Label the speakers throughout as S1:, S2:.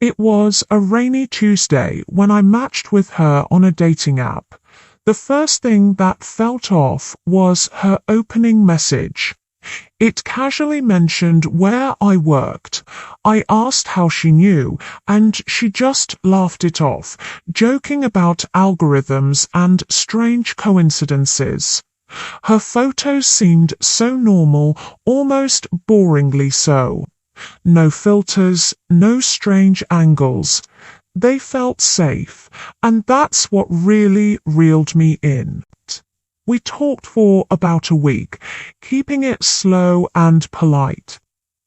S1: It was a rainy Tuesday when I matched with her on a dating app. The first thing that felt off was her opening message. It casually mentioned where I worked. I asked how she knew, and she just laughed it off, joking about algorithms and strange coincidences. Her photos seemed so normal, almost boringly so. No filters, no strange angles. They felt safe, and that's what really reeled me in. We talked for about a week, keeping it slow and polite.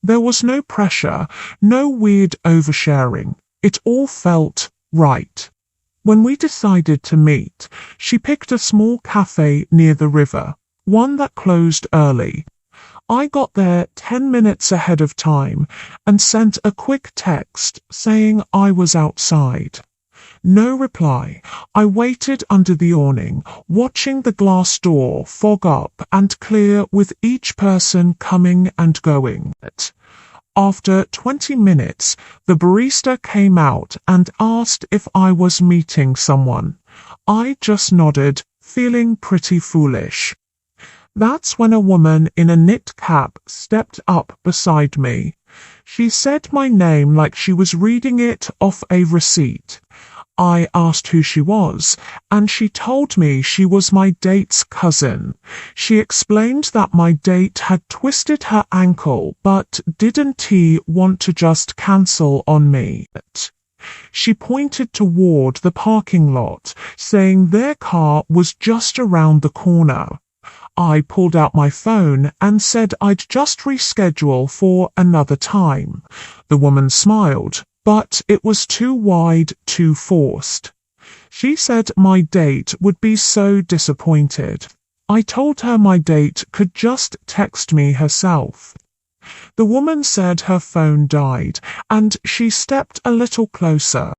S1: There was no pressure, no weird oversharing. It all felt right. When we decided to meet, she picked a small cafe near the river, one that closed early. I got there 10 minutes ahead of time and sent a quick text saying I was outside. No reply. I waited under the awning, watching the glass door fog up and clear with each person coming and going. After 20 minutes, the barista came out and asked if I was meeting someone. I just nodded, feeling pretty foolish. That's when a woman in a knit cap stepped up beside me. She said my name like she was reading it off a receipt. I asked who she was, and she told me she was my date's cousin. She explained that my date had twisted her ankle, but didn't he want to just cancel on me? She pointed toward the parking lot, saying their car was just around the corner. I pulled out my phone and said I'd just reschedule for another time. The woman smiled, but it was too wide, too forced. She said my date would be so disappointed. I told her my date could just text me herself. The woman said her phone died, and she stepped a little closer.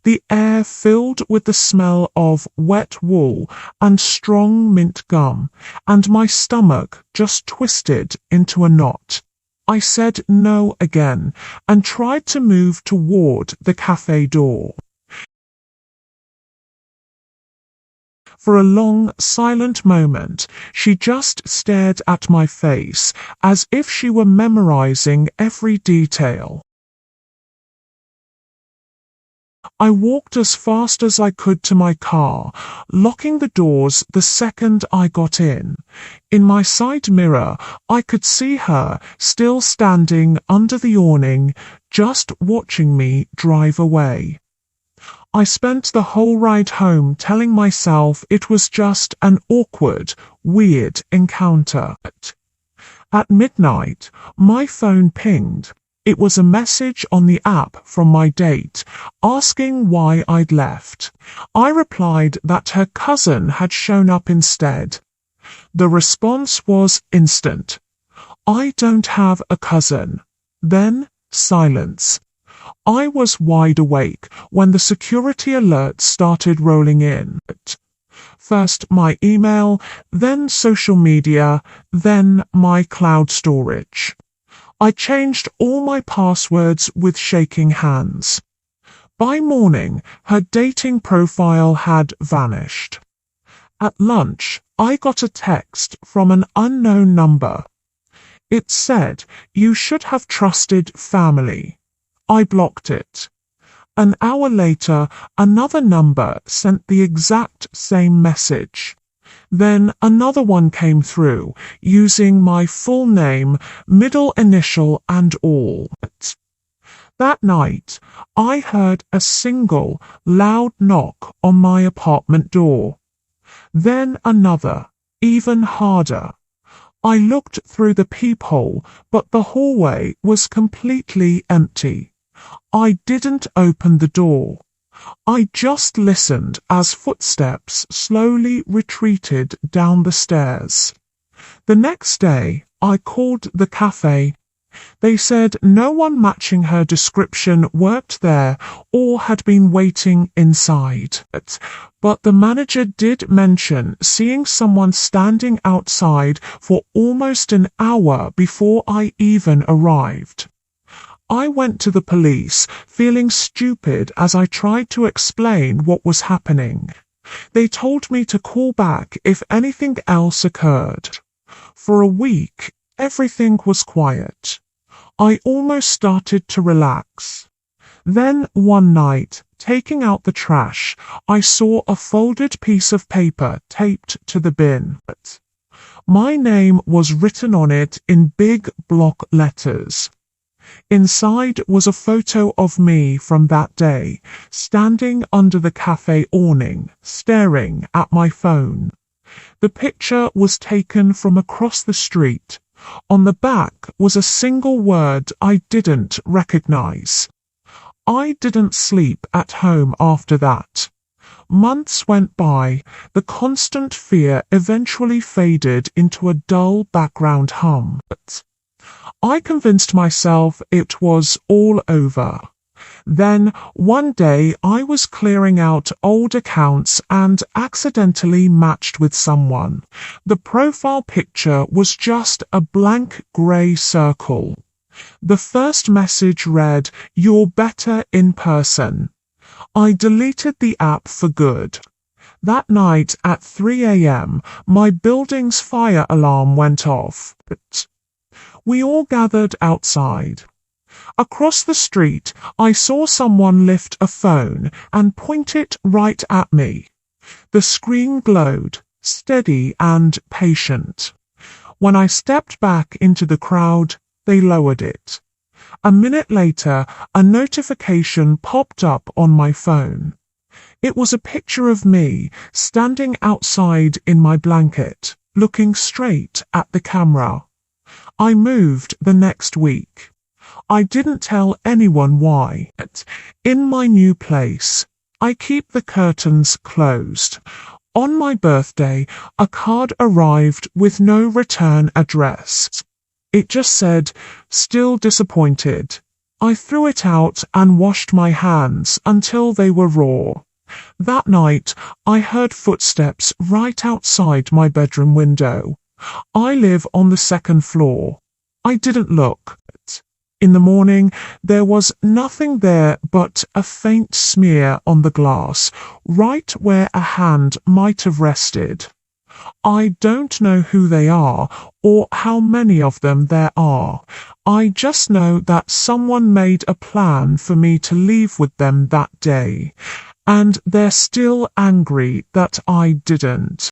S1: The air filled with the smell of wet wool and strong mint gum, and my stomach just twisted into a knot. I said no again, and tried to move toward the cafe door. For a long, silent moment, she just stared at my face, as if she were memorizing every detail. I walked as fast as I could to my car, locking the doors the second I got in. In my side mirror, I could see her, still standing under the awning, just watching me drive away. I spent the whole ride home telling myself it was just an awkward, weird encounter. At midnight, my phone pinged. It was a message on the app from my date, asking why I'd left. I replied that her cousin had shown up instead. The response was instant. I don't have a cousin. Then silence. I was wide awake when the security alerts started rolling in. First my email, then social media, then my cloud storage. I changed all my passwords with shaking hands. By morning, her dating profile had vanished. At lunch, I got a text from an unknown number. It said, "You should have trusted family." I blocked it. An hour later, another number sent the exact same message. Then another one came through, using my full name, middle initial and all. That night, I heard a single, loud knock on my apartment door. Then another, even harder. I looked through the peephole, but the hallway was completely empty. I didn't open the door. I just listened as footsteps slowly retreated down the stairs. The next day, I called the cafe. They said no one matching her description worked there or had been waiting inside. But the manager did mention seeing someone standing outside for almost an hour before I even arrived. I went to the police, feeling stupid as I tried to explain what was happening. They told me to call back if anything else occurred. For a week, everything was quiet. I almost started to relax. Then one night, taking out the trash, I saw a folded piece of paper taped to the bin. My name was written on it in big block letters. Inside was a photo of me from that day, standing under the cafe awning, staring at my phone. The picture was taken from across the street. On the back was a single word I didn't recognize. I didn't sleep at home after that. Months went by. The constant fear eventually faded into a dull background hum. I convinced myself it was all over. Then, one day, I was clearing out old accounts and accidentally matched with someone. The profile picture was just a blank grey circle. The first message read, "You're better in person." I deleted the app for good. That night at 3 a.m., my building's fire alarm went off. We all gathered outside. Across the street, I saw someone lift a phone and point it right at me. The screen glowed, steady and patient. When I stepped back into the crowd, they lowered it. A minute later, a notification popped up on my phone. It was a picture of me standing outside in my blanket, looking straight at the camera. I moved the next week. I didn't tell anyone why. In my new place, I keep the curtains closed. On my birthday, a card arrived with no return address. It just said, "Still disappointed." I threw it out and washed my hands until they were raw. That night, I heard footsteps right outside my bedroom window. I live on the second floor. I didn't look. In the morning, there was nothing there but a faint smear on the glass, right where a hand might have rested. I don't know who they are or how many of them there are. I just know that someone made a plan for me to leave with them that day, and they're still angry that I didn't.